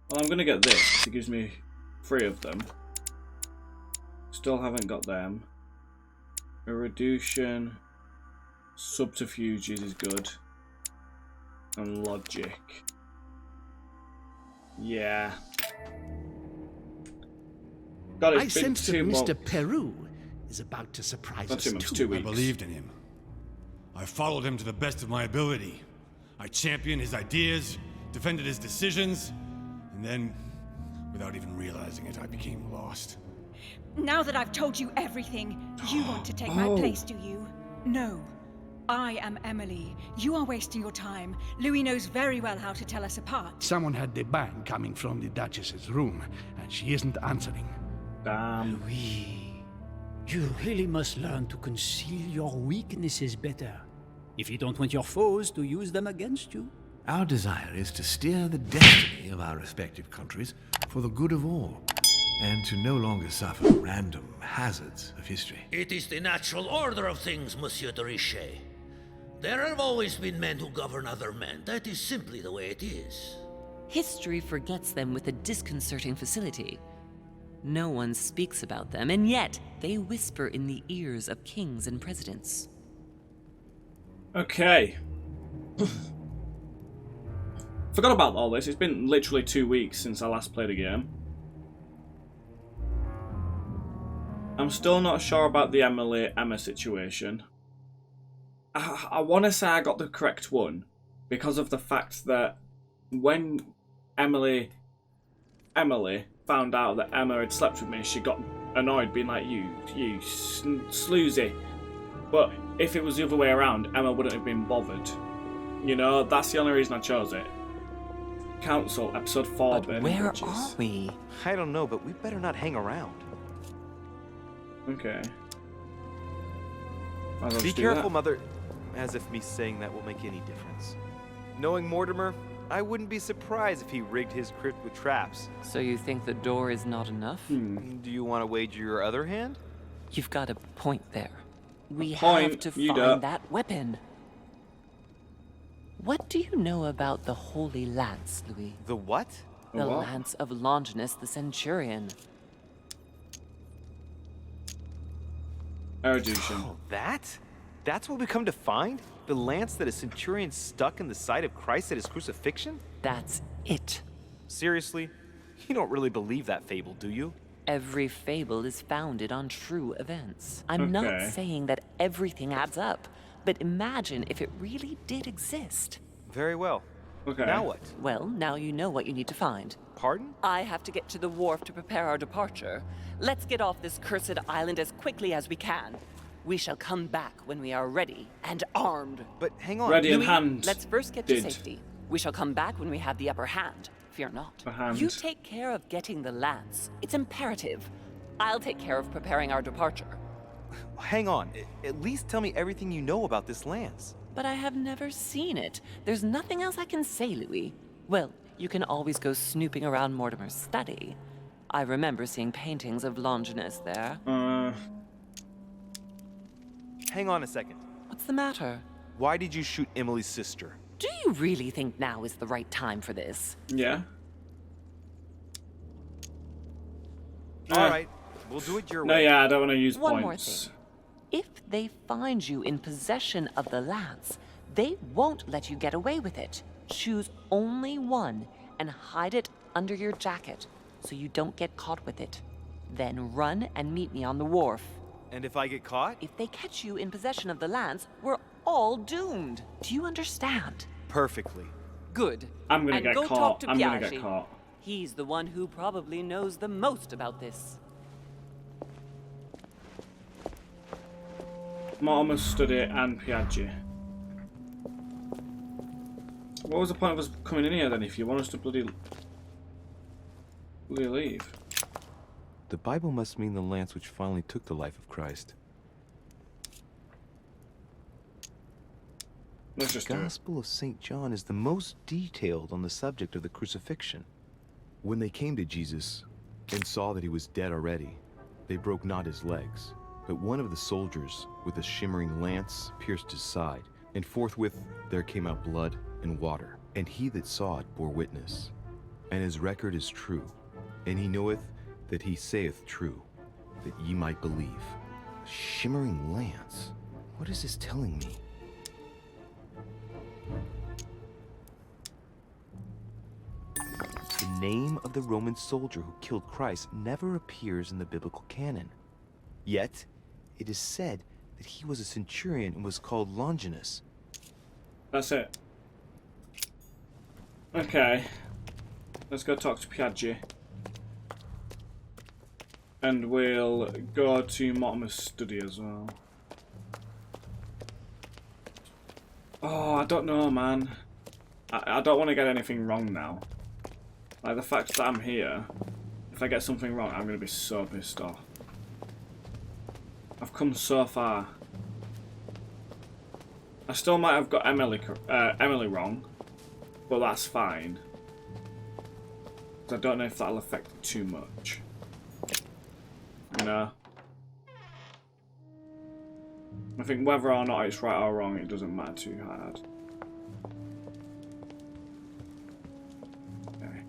Well, I'm going to get this, because it gives me 3 of them. Still haven't got them. Erudition, subterfuges is good. And logic. Yeah. God, I it's been sense that 2 months. Mr. Peru is about to surprise Not us 2 months, too. 2 I weeks. believed in him. I followed him to the best of my ability. I championed his ideas, defended his decisions, and then, without even realizing it, I became lost. Now that I've told you everything, you want to take my place, do you? No. I am Emily. You are wasting your time. Louis knows very well how to tell us apart. Someone had the bang coming from the Duchess's room, and she isn't answering. Damn. Louis, you really must learn to conceal your weaknesses better. If you don't want your foes to use them against you. Our desire is to steer the destiny of our respective countries for the good of all, and to no longer suffer random hazards of history. It is the natural order of things, Monsieur de Richet. There have always been men who govern other men. That is simply the way it is. History forgets them with a disconcerting facility. No one speaks about them, and yet they whisper in the ears of kings and presidents. Okay. Forgot about all this. It's been literally 2 weeks since I last played a game. I'm still not sure about the Emma situation. I want to say I got the correct one because of the fact that when Emily found out that Emma had slept with me, she got annoyed, being like, you sloozy. But if it was the other way around, Emma wouldn't have been bothered. You know, that's the only reason I chose it. Council, episode 4. But where are we? I don't know, but we better not hang around. Okay. Be careful, Mother. As if me saying that will make any difference. Knowing Mortimer, I wouldn't be surprised if he rigged his crypt with traps. So you think the door is not enough? Do you want to wager your other hand? You've got a point there. We point, have to you find don't. that weapon. What do you know about the Holy Lance, Louis? The what? The what? Lance of Longinus the Centurion. Erudition. Oh, that? That's what we come to find? The lance that a centurion stuck in the side of Christ at his crucifixion? That's it. Seriously? You don't really believe that fable, do you? Every fable is founded on true events. I'm Okay. not saying that everything adds up, but imagine if it really did exist. Very well. Okay. Now what? Well, now you know what you need to find. Pardon? I have to get to the wharf to prepare our departure. Let's get off this cursed island as quickly as we can. We shall come back when we are ready and armed. But hang on. Ready in Louis, hand. let's first get to safety. We shall come back when we have the upper hand. Fear not. Upper hand. You take care of getting the lance. It's imperative. I'll take care of preparing our departure. Hang on. At least tell me everything you know about this lance. But I have never seen it. There's nothing else I can say, Louis. Well, you can always go snooping around Mortimer's study. I remember seeing paintings of Longinus there. Hang on a second. What's the matter? Why did you shoot Emily's sister? Do you really think now is the right time for this? Yeah. All right. We'll do it your No, way. yeah, I don't want to use One points. more thing. If they find you in possession of the lance, they won't let you get away with it. Choose only one and hide it under your jacket so you don't get caught with it. Then run and meet me on the wharf. And if I get caught? If they catch you in possession of the lance, we're all doomed. Do you understand? Perfectly. Good. I'm gonna And get go caught. talk to I'm gonna Piaggi. get caught. He's the one who probably knows the most about this. Mortimer, Study, and Piaggi. What was the point of us coming in here then if you want us to bloody leave? The Bible must mean the lance which finally took the life of Christ. Let's just The do it. Gospel of St. John is the most detailed on the subject of the crucifixion. When they came to Jesus and saw that he was dead already, they broke not his legs, but one of the soldiers with a shimmering lance pierced his side, and forthwith there came out blood and water, and he that saw it bore witness. And his record is true, and he knoweth that he saith true, that ye might believe. A shimmering lance? What is this telling me? The name of the Roman soldier who killed Christ never appears in the biblical canon. Yet, it is said that he was a centurion and was called Longinus. That's it. Okay. Let's go talk to Piaggi. And we'll go to Mortimer's study as well. Oh, I don't know, man. I don't want to get anything wrong now. Like, the fact that I'm here, if I get something wrong, I'm going to be so pissed off. I've come so far. I still might have got Emily wrong, but that's fine. I don't know if that'll affect it too much. You know? I think whether or not it's right or wrong, it doesn't matter too hard. Okay.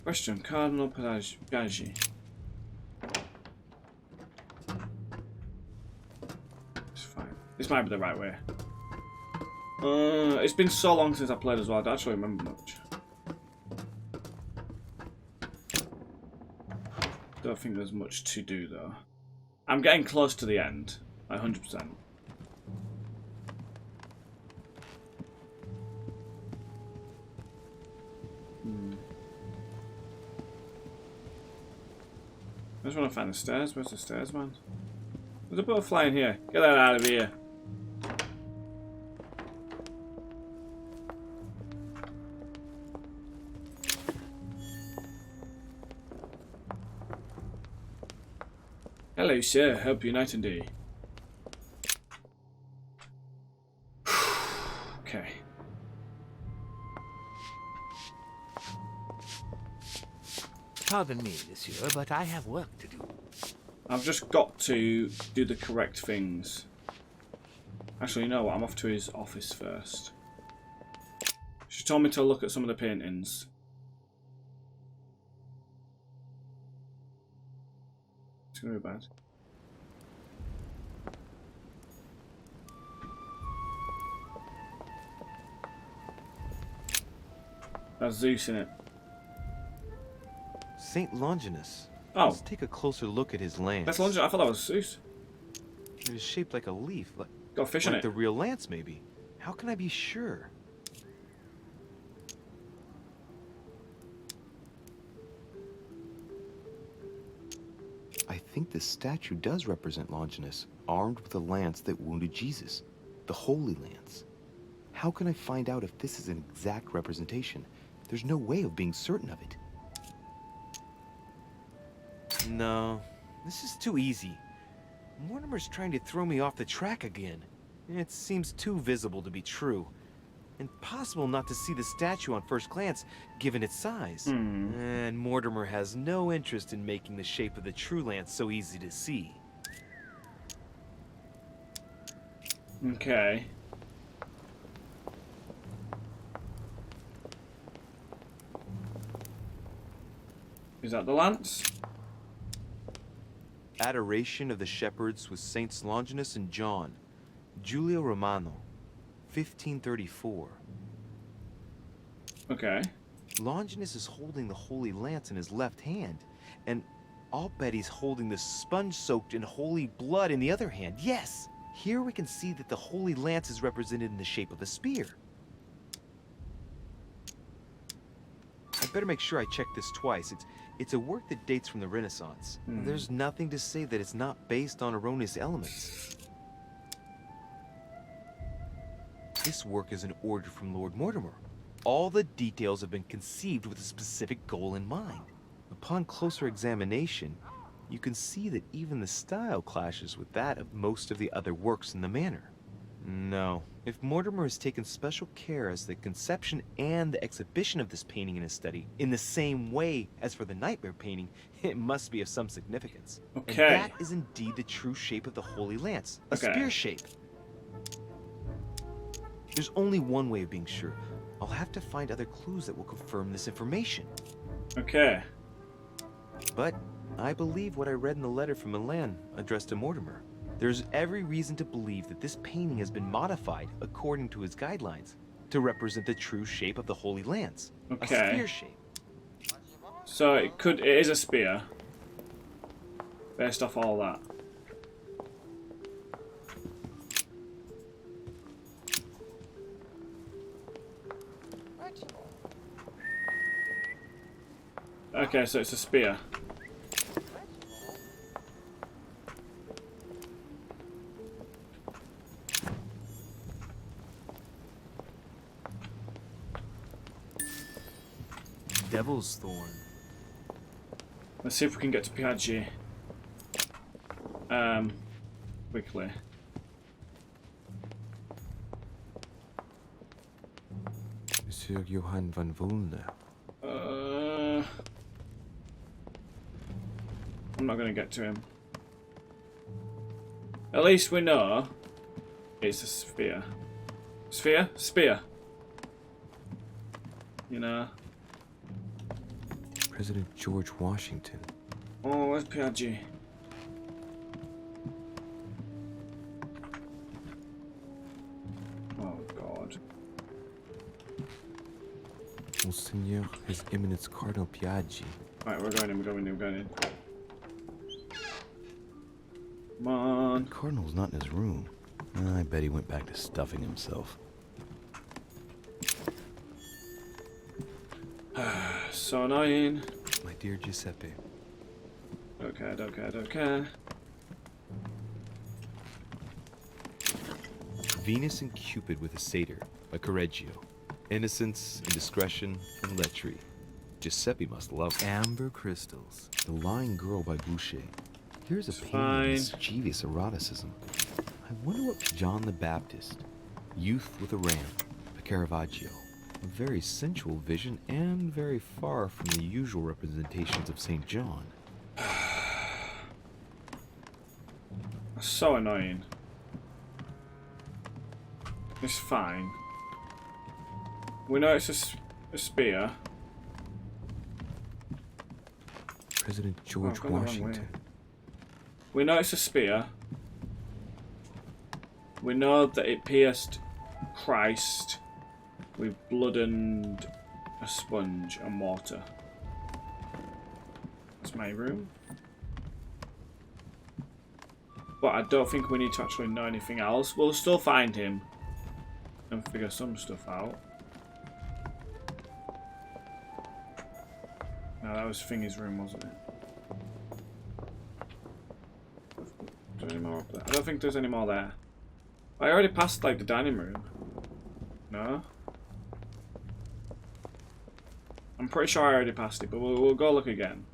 Question: Cardinal Piaggi. It's fine. This might be the right way. It's been so long since I played as well, I don't actually remember much. Don't think there's much to do though. I'm getting close to the end, like 100%. I just want to find the stairs. Where's the stairs, man? There's a butterfly in here. Get that out of here. Hello, sir. Hope you're night and day. Okay. Pardon me, monsieur, but I have work to do. I've just got to do the correct things. Actually, you know what? I'm off to his office first. She told me to look at some of the paintings. It's gonna be bad. That's Zeus in it. Saint Longinus. Oh. Let's take a closer look at his lance. That's Longinus. I thought that was Zeus. It is shaped like a leaf, Got a fish in like it. the real lance, maybe. How can I be sure? I think this statue does represent Longinus, armed with a lance that wounded Jesus, the Holy Lance. How can I find out if this is an exact representation? There's no way of being certain of it. No, this is too easy. Mortimer's trying to throw me off the track again. It seems too visible to be true. Impossible not to see the statue on first glance, given its size. And Mortimer has no interest in making the shape of the true lance so easy to see. Okay. Is that the lance? Adoration of the Shepherds with Saints Longinus and John. Giulio Romano, 1534. Okay. Longinus is holding the Holy Lance in his left hand, and I'll bet he's holding the sponge-soaked in holy blood in the other hand. Yes! Here we can see that the Holy Lance is represented in the shape of a spear. I'd better make sure I check this twice. It's a work that dates from the Renaissance. There's nothing to say that it's not based on erroneous elements. This work is an order from Lord Mortimer. All the details have been conceived with a specific goal in mind. Upon closer examination, you can see that even the style clashes with that of most of the other works in the manor. No, if Mortimer has taken special care as the conception and the exhibition of this painting in his study, in the same way as for the nightmare painting, it must be of some significance. Okay. And that is indeed the true shape of the Holy Lance, a spear shape. There's only one way of being sure. I'll have to find other clues that will confirm this information. Okay. But I believe what I read in the letter from Milan addressed to Mortimer. There's every reason to believe that this painting has been modified according to his guidelines to represent the true shape of the Holy Lance. Okay. A spear shape. So it is a spear. Based off all that. Okay, so it's a spear. Devil's Thorn. Let's see if we can get to Piaggi. Quickly. Monsieur Johann van Vulner. I'm not going to get to him. At least we know it's a sphere. Sphere? Spear. You know. President George Washington. Oh, where's Piaggi? Oh, God. Monseigneur, His Eminence Cardinal Piaggi. Right, we're going in. Come on. The Cardinal's not in his room. I bet he went back to stuffing himself. So annoying. My dear Giuseppe. Okay, I don't care. Venus and Cupid with a satyr, by Correggio. Innocence, indiscretion, and lechery. Giuseppe must love amber crystals. The Lying Girl by Boucher. Here's a painting of mischievous eroticism. I wonder what John the Baptist. Youth with a Ram, by Caravaggio. A very sensual vision and very far from the usual representations of St. John. So annoying. It's fine. We know it's a spear. President George Washington. We know it's a spear. We know that it pierced Christ with blood and a sponge and water. That's my room. But I don't think we need to actually know anything else. We'll still find him and figure some stuff out. No, that was Thingy's room, wasn't it? Is there any more up there? I don't think there's any more there. I already passed like the dining room. No? I'm pretty sure I already passed it, but we'll go look again.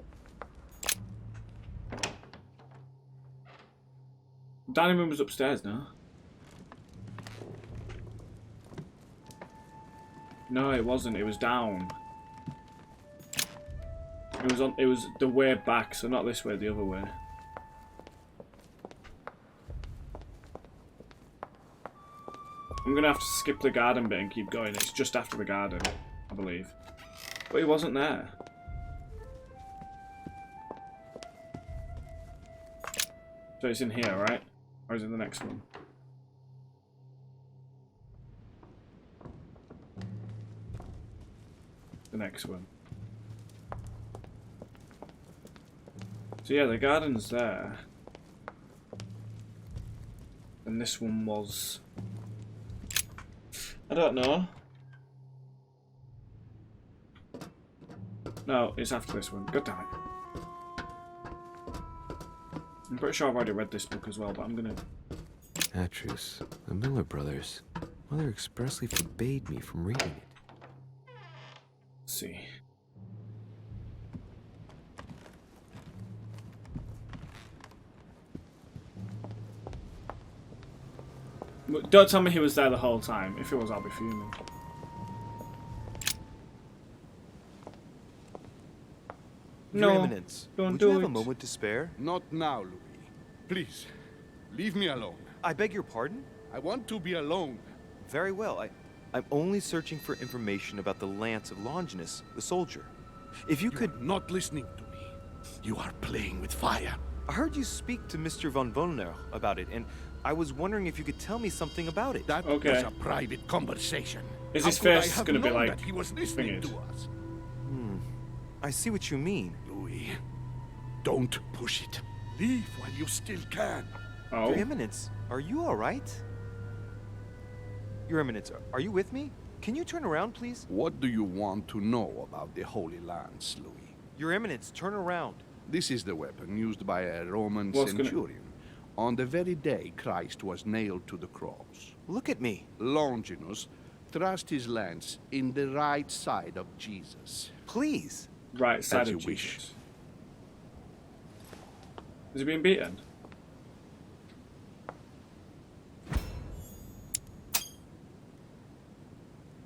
Dining room was upstairs, no? No, it wasn't. It was down. It was the way back, so not this way, the other way. I'm gonna have to skip the garden bit and keep going. It's just after the garden, I believe. But he wasn't there. So it's in here, right? Or is it the next one? The next one. So yeah, the garden's there. And this one was... I don't know. No, it's after this one. God damn it. I'm pretty sure I've already read this book as well, but I'm gonna... Atrus, the Miller brothers. Mother expressly forbade me from reading it. Let's see. Don't tell me he was there the whole time. If it was, I'll be fuming. Your No, Eminence, don't would do you have it. a moment to spare? Not now, Louis. Please, leave me alone. I beg your pardon? I want to be alone. Very well, I'm only searching for information about the lance of Longinus, the soldier. If you could... You're not listening to me. You are playing with fire. I heard you speak to Mr. von Wollner about it, and I was wondering if you could tell me something about it. That Okay. was a private conversation. Is How his could I face have gonna be known like that he was listening thingied? to us? I see what you mean. Louis, don't push it. Leave while you still can. Oh. Your Eminence, are you all right? Your Eminence, are you with me? Can you turn around, please? What do you want to know about the Holy Lance, Louis? Your Eminence, turn around. This is the weapon used by a Roman What's gonna- centurion on the very day Christ was nailed to the cross. Look at me. Longinus thrust his lance in the right side of Jesus. Please. Right side As of you wish. Jesus. Is he being beaten?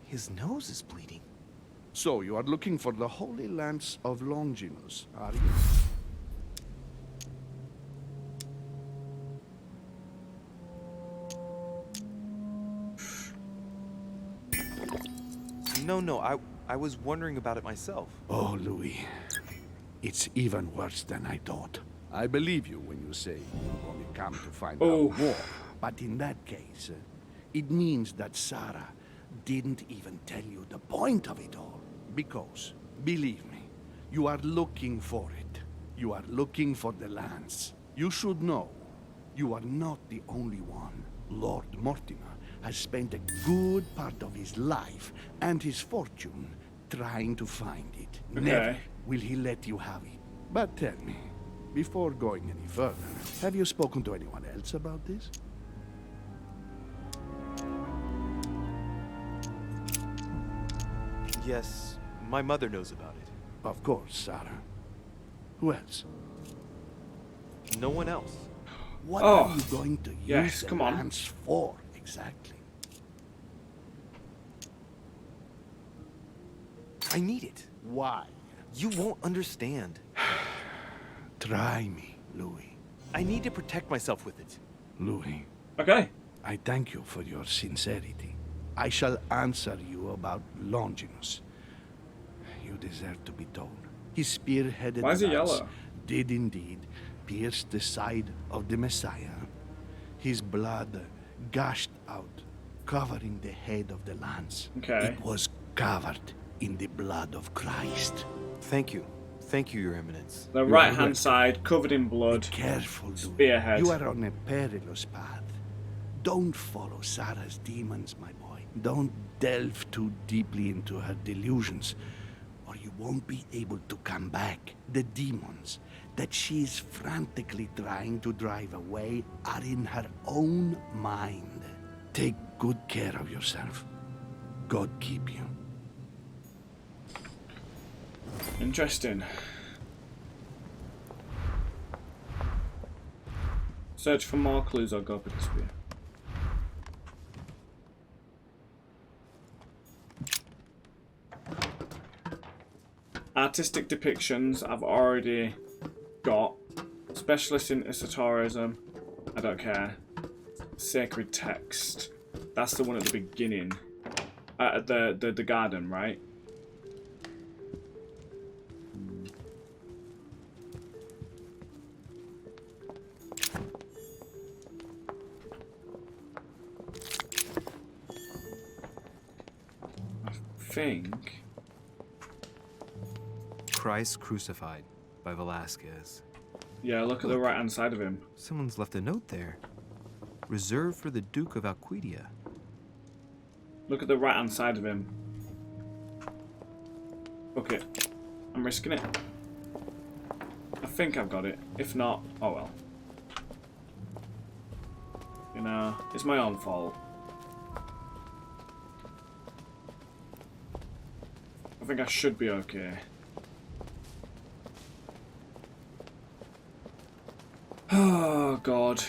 His nose is bleeding. So you are looking for the Holy Lance of Longinus, are you? No, I was wondering about it myself. Oh, Louis. It's even worse than I thought. I believe you when you say you only come to find Oh. out more. But in that case, it means that Sarah didn't even tell you the point of it all. Because, believe me, you are looking for it. You are looking for the lance. You should know, you are not the only one. Lord Mortimer has spent a good part of his life and his fortune trying to find it. Okay. Never will he let you have it. But tell me, before going any further, have you spoken to anyone else about this? Yes, my mother knows about it. Of course, Sarah. Who else? No one else. What Oh, are you going to use yes, the come on. lance for, exactly? I need it. Why? You won't understand. Try me, Louis. I need to protect myself with it. Louis, Okay. I thank you for your sincerity. I shall answer you about Longinus. You deserve to be told. His spear-headed Why is he lance yellow? did indeed pierce the side of the Messiah. His blood gushed out, covering the head of the lance. Okay. It was covered in the blood of Christ. Thank you. Thank you, Your Eminence. The You are right hand welcome. side covered in blood. Careful, Louis. Spearhead. You are on a perilous path. Don't follow Sarah's demons, my boy. Don't delve too deeply into her delusions, or you won't be able to come back. The demons that she is frantically trying to drive away are in her own mind. Take good care of yourself. God keep you. Interesting. Search for more clues or go for the spear. Artistic depictions I've already got. Specialist in esotericism, I don't care. Sacred text, that's the one at the beginning. The garden, right? I think. Christ Crucified by Velasquez. Yeah, look at the right hand side of him. Someone's left a note there. Reserved for the Duke of Alquidia. Look at the right hand side of him. Okay, I'm risking it. I think I've got it. If not, oh well. You know, it's my own fault. I think I should be okay. Oh god.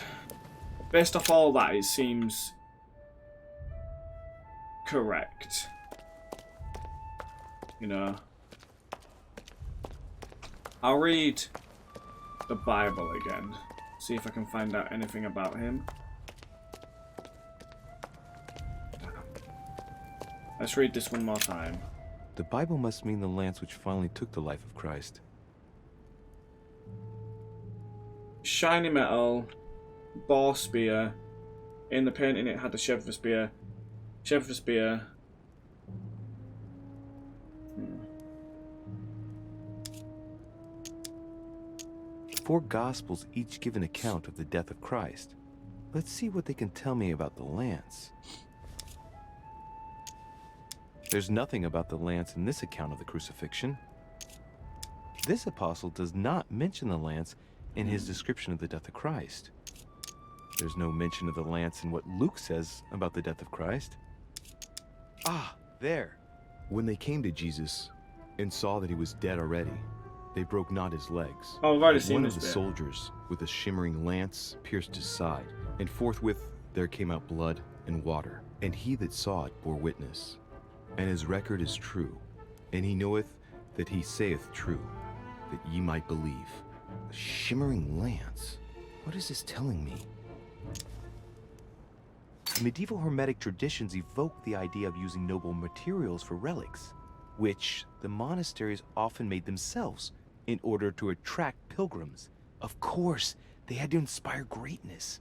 Based off all that, it seems correct. You know. I'll read the Bible again. See if I can find out anything about him. Let's read this one more time. The Bible must mean the lance which finally took the life of Christ. Shiny metal, boar spear. In the painting it had a shape of a spear. Shape of a spear. Four Gospels each give an account of the death of Christ. Let's see what they can tell me about the lance. There's nothing about the lance in this account of the crucifixion. This apostle does not mention the lance in his description of the death of Christ. There's no mention of the lance in what Luke says about the death of Christ. Ah, there. When they came to Jesus and saw that he was dead already, they broke not his legs. Oh, I've already But seen one this of the bit. soldiers with a shimmering lance pierced his side, and forthwith there came out blood and water. And he that saw it bore witness, and his record is true, and he knoweth that he saith true, that ye might believe. A shimmering lance? What is this telling me? Medieval Hermetic traditions evoke the idea of using noble materials for relics, which the monasteries often made themselves in order to attract pilgrims. Of course, they had to inspire greatness.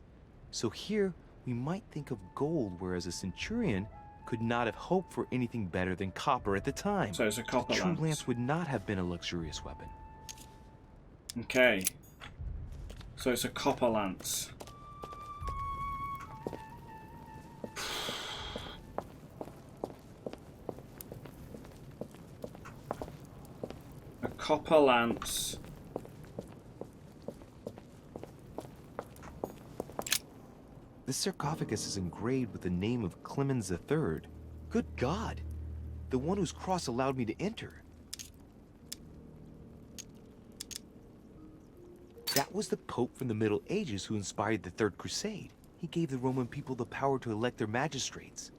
So here, we might think of gold, whereas a centurion could not have hoped for anything better than copper at the time. So it's a copper The true lance. lance would not have been a luxurious weapon. Okay. So it's a copper lance. A copper lance. This sarcophagus is engraved with the name of Clemens III. Good God! The one whose cross allowed me to enter. That was the Pope from the Middle Ages who inspired the Third Crusade. He gave the Roman people the power to elect their magistrates.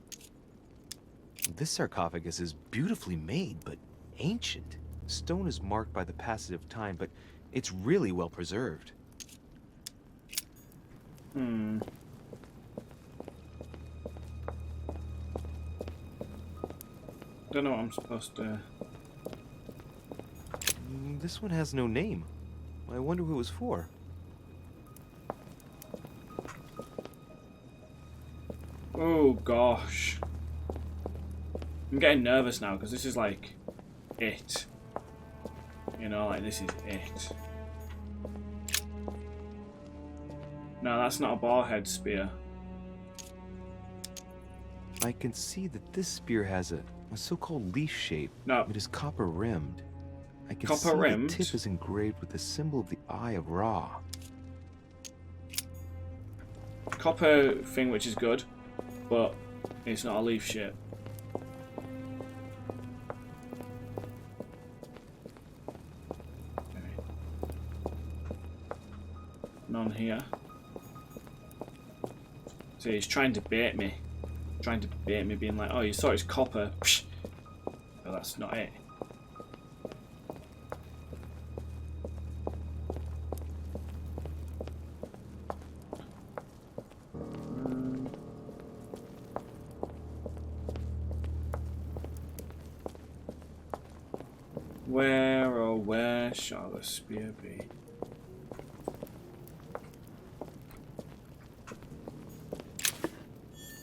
This sarcophagus is beautifully made, but ancient. Stone is marked by the passage of time, but it's really well preserved. Don't know what I'm supposed to... This one has no name. I wonder who it was for. Oh gosh. I'm getting nervous now because this is like it. You know, like this is it. No, that's not a barhead spear. I can see that this spear has a so-called leaf shape. No. It is copper rimmed. I can Copper see rimmed? the tip is engraved with the symbol of the Eye of Ra. Copper thing, which is good, but it's not a leaf shape. Okay. None here. So he's trying to bait me. Trying to bait me, being like, oh, you saw it's copper. Psh. But that's not it. Where, oh where shall the spear be?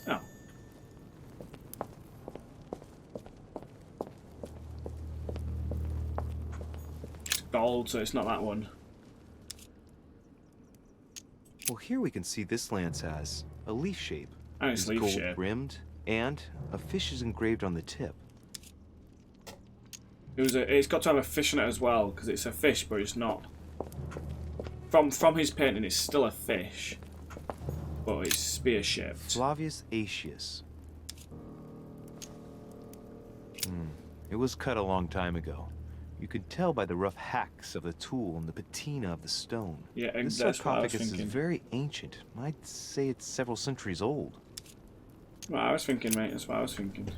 Oh. It's gold, so it's not that one. Well, here we can see this lance has a leaf shape. And it's leaf gold shape. rimmed, and a fish is engraved on the tip. It's got to have a fish in it as well, because it's a fish, but it's not. From his painting, it's still a fish, but it's spear shaped. Flavius Aetius. It was cut a long time ago. You could tell by the rough hacks of the tool and the patina of the stone. Yeah, This that's what I was sarcophagus is thinking. very ancient. I'd say it's several centuries old. Well, I was thinking, mate. That's what I was thinking.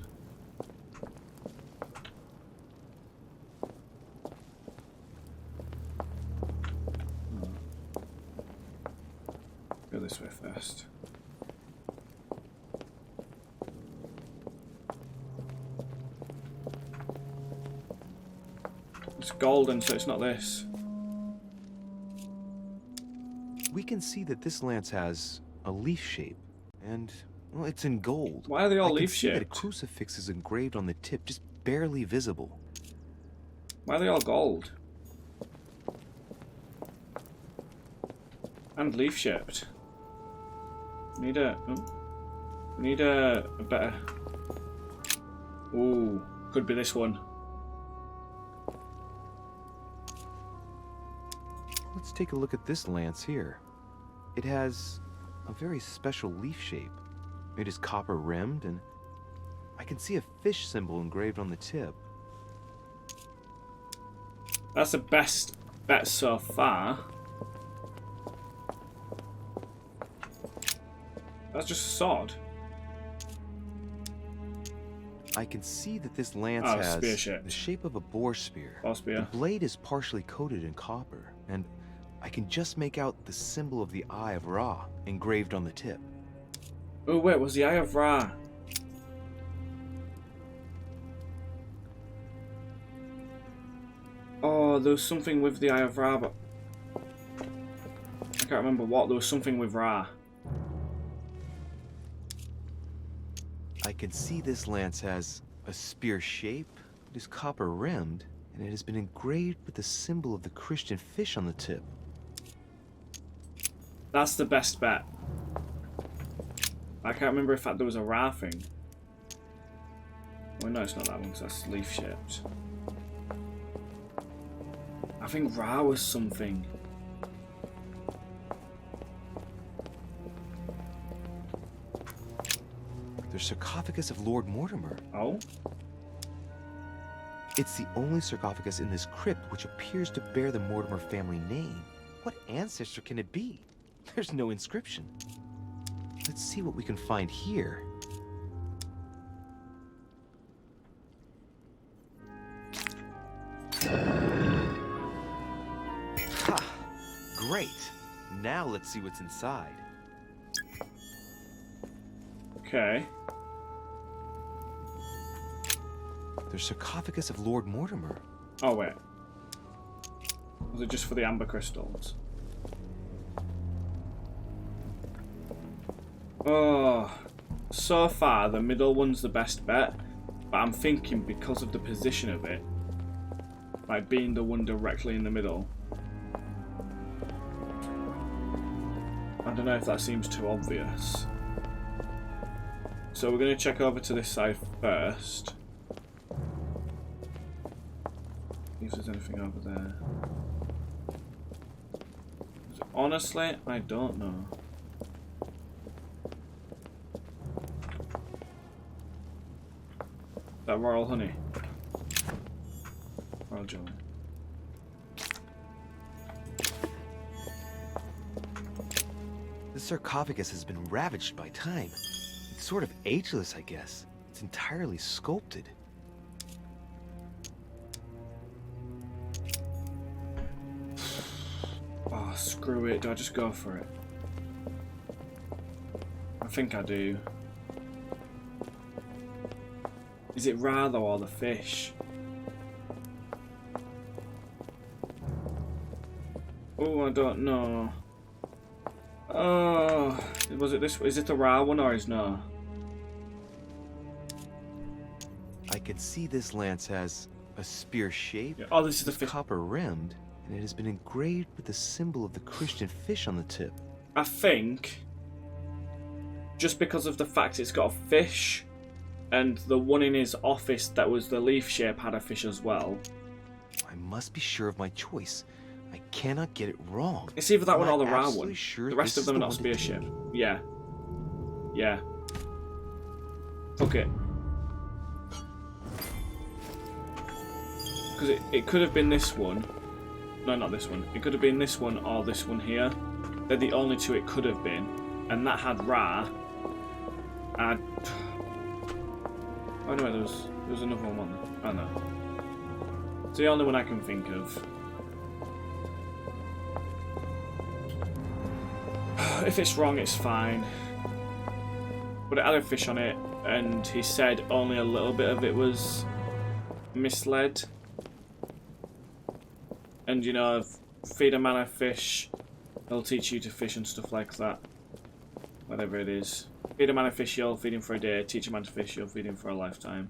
Go this way first. It's golden, so it's not this. We can see that this lance has a leaf shape, and, well, it's in gold. Why are they all I can leaf see that a shaped? crucifix is engraved on the tip, just barely visible. Why are they all gold? And leaf shaped. Need a better. Ooh, could be this one. Let's take a look at this lance here. It has a very special leaf shape. It is copper rimmed, and I can see a fish symbol engraved on the tip. That's the best bet so far. That's just a sword. I can see that this lance Oh, has spear-shaped. the shape of a boar spear. Boar spear. The blade is partially coated in copper, and I can just make out the symbol of the Eye of Ra engraved on the tip. Oh wait, was the Eye of Ra? Oh, there was something with the Eye of Ra, but I can't remember what. There was something with Ra. I can see this lance has a spear shape. It is copper rimmed, and it has been engraved with the symbol of the Christian fish on the tip. That's the best bet. I can't remember if there was a Ra thing. Well, no, it's not that one because that's leaf shaped. I think Ra was something. The sarcophagus of Lord Mortimer. Oh? It's the only sarcophagus in this crypt which appears to bear the Mortimer family name. What ancestor can it be? There's no inscription. Let's see what we can find here. Ha! Great! Now let's see what's inside. Okay. The sarcophagus of Lord Mortimer. Oh, wait. Was it just for the amber crystals? Oh, so far the middle one's the best bet, but I'm thinking because of the position of it, like being the one directly in the middle, I don't know if that seems too obvious. So we're going to check over to this side first. See if there's anything over there. Honestly, I don't know. That royal honey. Royal jelly. The sarcophagus has been ravaged by time. It's sort of ageless, I guess. It's entirely sculpted. Oh, screw it. Do I just go for it? I think I do. Is it Ra though, or the fish? Oh, I don't know. Oh, was it this? Is it the Ra one or is no? I can see this lance has a spear shape. Yeah. Oh, this is the it's fish. copper rimmed, and it has been engraved with the symbol of the Christian fish on the tip. I think just because of the fact it's got a fish, and the one in his office that was the leaf shape had a fish as well. I must be sure of my choice. I cannot get it wrong. It's either that one or the Ra absolutely one. sure The rest this of them are is not the one to spear take. shape. Yeah. Yeah. Okay. Because it could have been this one. No, not this one. It could have been this one or this one here. They're the only two it could have been. And that had Ra. And... Oh no, there was another one, wasn't there? Oh no. It's the only one I can think of. If it's wrong, it's fine. But it had a fish on it, and he said only a little bit of it was misled. And, you know, feed a man a fish, he'll teach you to fish and stuff like that. Whatever it is. Feed a man a fish, you'll feed him for a day. Teach a man to fish, you'll feed him for a lifetime.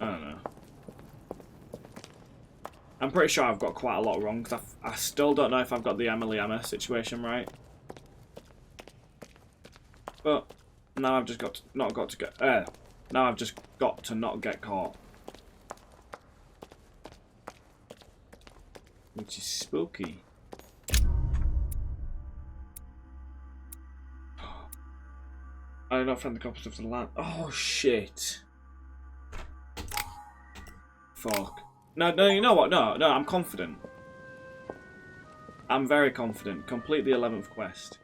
I don't know. I'm pretty sure I've got quite a lot wrong, because I still don't know if I've got the Emma situation right. But now I've just got to not get caught. Which is spooky. I do not find the copies of the land. Oh shit. Fuck. No, you know what? No, I'm confident. I'm very confident. Complete the 11th quest.